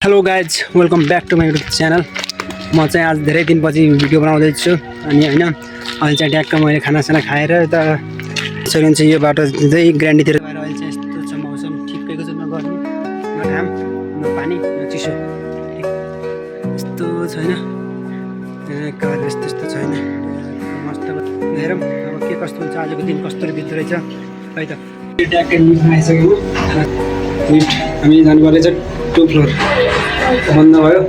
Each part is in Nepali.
Hello guys welcome back to my YouTube channel. म चाहिँ आज धेरै दिनपछि भिडियो बनाउँदैछु अनि होइन अहिले चाहिँ ट्याक्क मैले खानासाना खाएर यता सकिन्छ चाहिँ यो बाटो चाहिँ ग्रान्डीतिर गएर अहिले चाहिँ यस्तो छ मौसम ठिकैको छ, न गर्मी न घाम न पानी न चिसो, यस्तो छैन कलर यस्तो यस्तो छैन मस्त। हेरौँ अब के कस्तो हुन्छ, आजको दिन कस्तो बित्दो रहेछ है त। ट्याक्कै लिफ्टमा आइसक्यौँ, लिफ्ट हामी जानु पर्नेछ 2 फ्लोर बन्द भयो।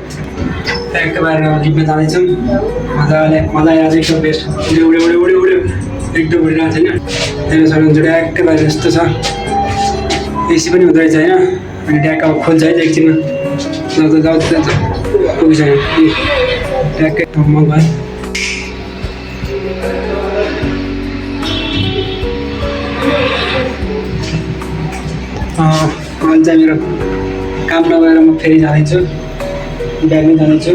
ट्याक्क बाहिर लिफ्टमा जाँदैछौँ, मजा आएर एकदम बेस्ट उड्यो उड्यो उड्यो उड्यो उड्यो एकदम उडिरहेको छैन। हेर्न सक्नुहुन्छ ट्याक्क बाहिर यस्तो छ, एसी पनि हुँदो रहेछ होइन। अनि ट्याक्क अब खोल्छ है एकछिनमा, पुगिसक्यो ट्याक्कै ठाउँमा भयो। अहिले चाहिँ मेरो काम नभएर म फेरि जाँदैछु, बिहानै जाँदैछु।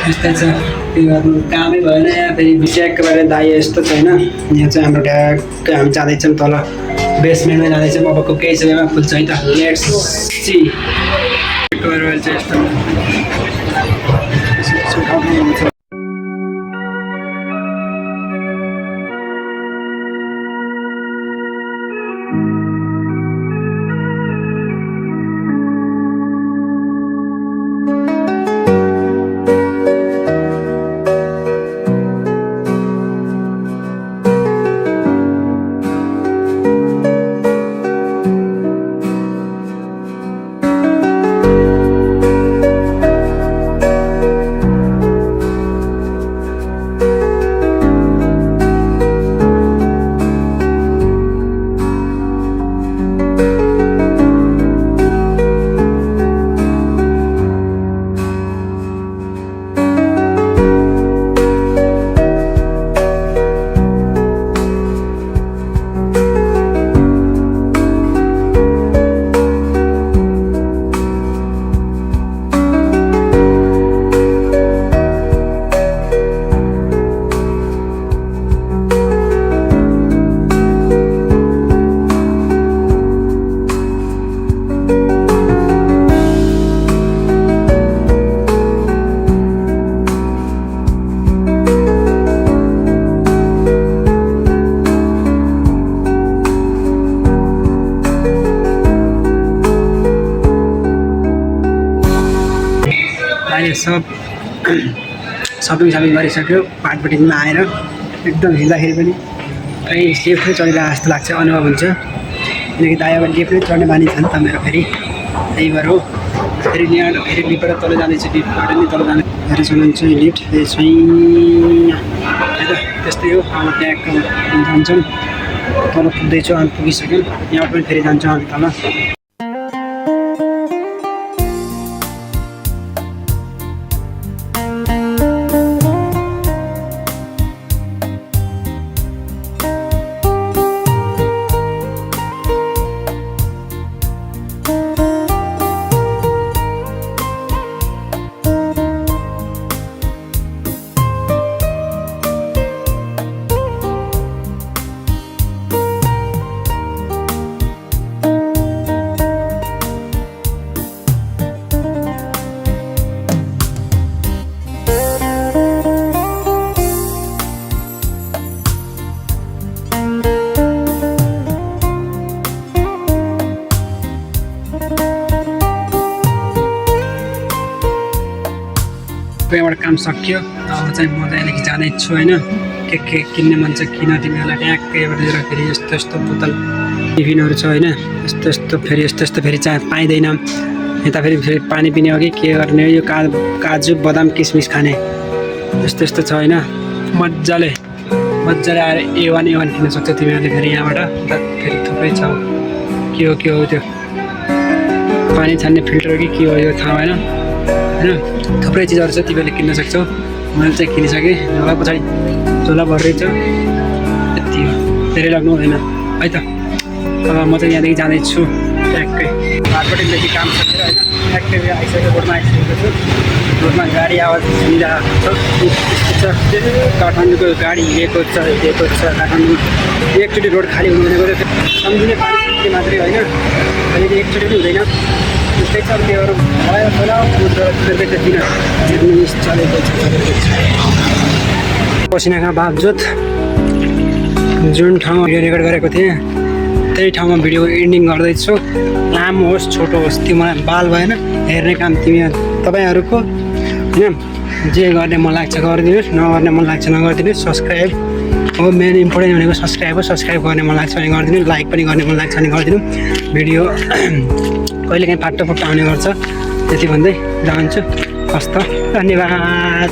यस्तै छ, के गर्नु कामै भएन यहाँ। फेरि ट्याक्क बाहिर दाइ यस्तो छैन। यहाँ चाहिँ हाम्रो ट्याक्क हामी जाँदैछौँ तल बेसमेन्टमै जाँदैछौँ। अबको केही समयमा खुल्छ है त, लेट्स सी। अहिले चाहिँ यस्तो अहिले सपिङ गरिसक्यो। पाटपट्टिमा आएर एकदम हिँड्दाखेरि पनि कहीँ लिफ्टमै चढिरहेको जस्तो लाग्छ, अनुभव हुन्छ। किनकि दाइ अब लिफ्टमै चढ्ने बानी छ नि त मेरो। फेरि त्यही भएर हो, फेरि यहाँ फेरि लिफ्टबाट तल जाँदैछु, लिफ्टबाट नि तल जाने हेरेर चलाउँछु लिफ्ट छैन है त। त्यस्तै हो, अब ट्याक्क जान्छौँ तल पुग्दैछु, अनि पुगिसक्यौँ। यहाँ पनि फेरि जान्छौँ अनि तल। यहाँबाट काम सक्यो, अब चाहिँ म त्यहाँदेखि जाँदैछु होइन। के किन्ने मन छ किन तिमीहरूलाई। ट्याक्कैबाट लिएर फेरि यस्तो यस्तो बोतल टिफिनहरू छ होइन, यस्तो यस्तो फेरि यस्तो यस्तो फेरि चाहिँ पाइँदैन। यता फेरि पानी पिने हो कि के गर्ने, यो काजु बदाम किसमिस खाने यस्तो यस्तो छ होइन। मजाले आएर A1 किन्न सक्छ तिमीहरूले फेरि यहाँबाट। फेरि थुप्रै छ, के हो त्यो पानी छान्ने फिल्टर हो कि के हो यो थाहा भएन होइन। थुप्रै चिजहरू छ, तिमीहरूले किन्न सक्छौ। मैले चाहिँ किनिसकेँ। झोला पछाडि झोला भर्दै छ, यति हो, धेरै लाग्नु हुँदैन है त। अब म चाहिँ यहाँदेखि जाँदैछु ट्याक्कै बाटोपट्टिदेखि काम सकेर होइन। ट्याक्कै आइसकेको रोडमा आइसकेको छु। रोडमा गाडी आवाज सुनिरहेको छ। काठमाडौँको गाडी हिँडेको छ काठमाडौँ। एकचोटि रोड खाली हुनु भनेको सम्झिने पानी मात्रै होइन, अहिले एकचोटि पनि हुँदैन। त्यही छ त्योहरू भयो होला किन न्युज चलेको छ पसिनाका बावजुद जुन ठाउँमा भिडियो रेकर्ड गरेको थिएँ त्यही ठाउँमा भिडियो एन्डिङ गर्दैछु। लामो होस् छोटो होस् त्यो मलाई बाल भएन, हेर्ने काम तपाईँहरूको होइन। जे गर्ने मन लाग्छ गरिदिनुहोस्, नगर्ने मन लाग्छ नगरिदिनुहोस्। सब्सक्राइब हो मेन इम्पोर्टेन्ट भनेको सब्सक्राइब हो। सब्सक्राइब गर्ने मन लाग्छ भने गरिदिनु, लाइक पनि गर्ने मन लाग्छ भने गरिदिनु। भिडियो कहिलेकाहीँ फाटो फुट्टो आउने गर्छ। त्यति भन्दै जान्छु। हस्त धन्यवाद।